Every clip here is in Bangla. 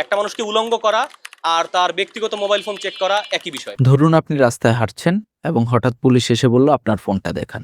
একটা মানুষকে উলঙ্গ করা আর তার ব্যক্তিগত মোবাইল ফোন চেক করা একই বিষয়। ধরুন আপনি রাস্তায় হাঁটছেন এবং হঠাৎ পুলিশ এসে বলল আপনার ফোনটা দেখান।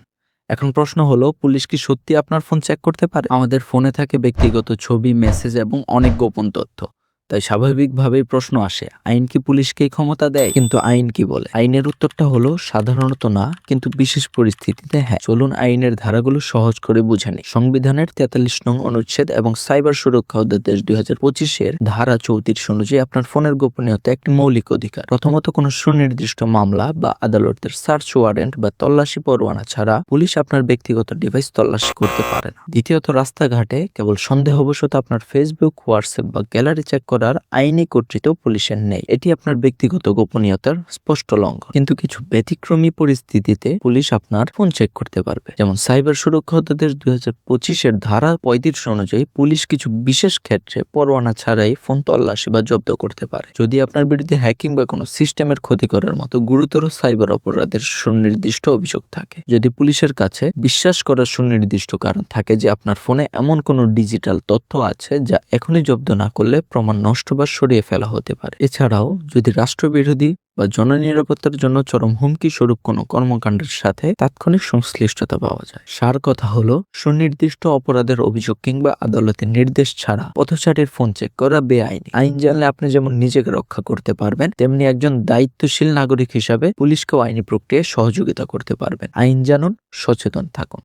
এখন প্রশ্ন হলো, পুলিশ কি সত্যি আপনার ফোন চেক করতে পারে? আমাদের ফোনে থাকে ব্যক্তিগত ছবি, মেসেজ এবং অনেক গোপন তথ্য। তাই স্বাভাবিকভাবেই প্রশ্ন আসে, আইন কি পুলিশকে এই ক্ষমতা দেয়? কিন্তু আইন কি বলে? আইনের উত্তরটা হলো সাধারণত না, কিন্তু বিশেষ পরিস্থিতিতে হ্যাঁ। চলুন আইনের ধারাগুলো সহজ করে বুঝে নিই। সংবিধানের 43 নং অনুচ্ছেদ এবং সাইবার সুরক্ষা অধ্যাদেশ 2025-এর ধারা 34 অনুযায়ী আপনার ফোনের গোপনীয়তা একটি মৌলিক অধিকার। প্রথমত, কোনো সুনির্দিষ্ট মামলা বা আদালতের সার্চ ওয়ারেন্ট বা তল্লাশি পরোয়ানা ছাড়া পুলিশ আপনার ব্যক্তিগত ডিভাইস তল্লাশি করতে পারে না। দ্বিতীয়ত, রাস্তাঘাটে কেবল সন্দেহবশত আপনার ফেসবুক, হোয়াটসঅ্যাপ বা গ্যালারি চেক করার আইনি কর্তৃত্ব পুলিশের নেই। এটি আপনার ব্যক্তিগত গোপনীয়তার স্পষ্ট লঙ্ঘন। কিন্তু কিছু ব্যতিক্রমী পরিস্থিতিতে পুলিশ আপনার ফোন চেক করতে পারবে। যেমন সাইবার সুরক্ষা অধ্যাদেশ 2025-এর ধারা 35 অনুযায়ী পুলিশ কিছু বিশেষ ক্ষেত্রে পরোয়ানা ছাড়াই ফোন তল্লাশি বা জব্দ করতে পারে, যদি আপনার বিরুদ্ধে হ্যাকিং বা কোনো সিস্টেমের ক্ষতি করার মতো গুরুতর সাইবার অপরাধের সুনির্দিষ্ট অভিযোগ থাকে। যদি পুলিশের কাছে বিশ্বাস করার সুনির্দিষ্ট কারণ থাকে যে আপনার ফোনে এমন কোনো ডিজিটাল তথ্য আছে যা এখনই জব্দ না করলে প্রমাণ নষ্ট বা সরিয়ে ফেলা হতে পারে। এছাড়াও যদি রাষ্ট্রবিরোধী বা জননিরাপত্তার জন্য চরম হুমকি স্বরূপ কোনো কর্মকাণ্ডের সাথে তাৎক্ষণিক সংশ্লিষ্টতা পাওয়া যায়। সার কথা হলো, সুনির্দিষ্ট অপরাধের অভিযোগ কিংবা আদালতের নির্দেশ ছাড়া পথচারীর ফোন চেক করা বেআইনি। আইন জানলে আপনি যেমন নিজেকে রক্ষা করতে পারবেন, তেমনি একজন দায়িত্বশীল নাগরিক হিসাবে পুলিশকেও আইনি প্রক্রিয়ায় সহযোগিতা করতে পারবেন। আইন জানুন, সচেতন থাকুন।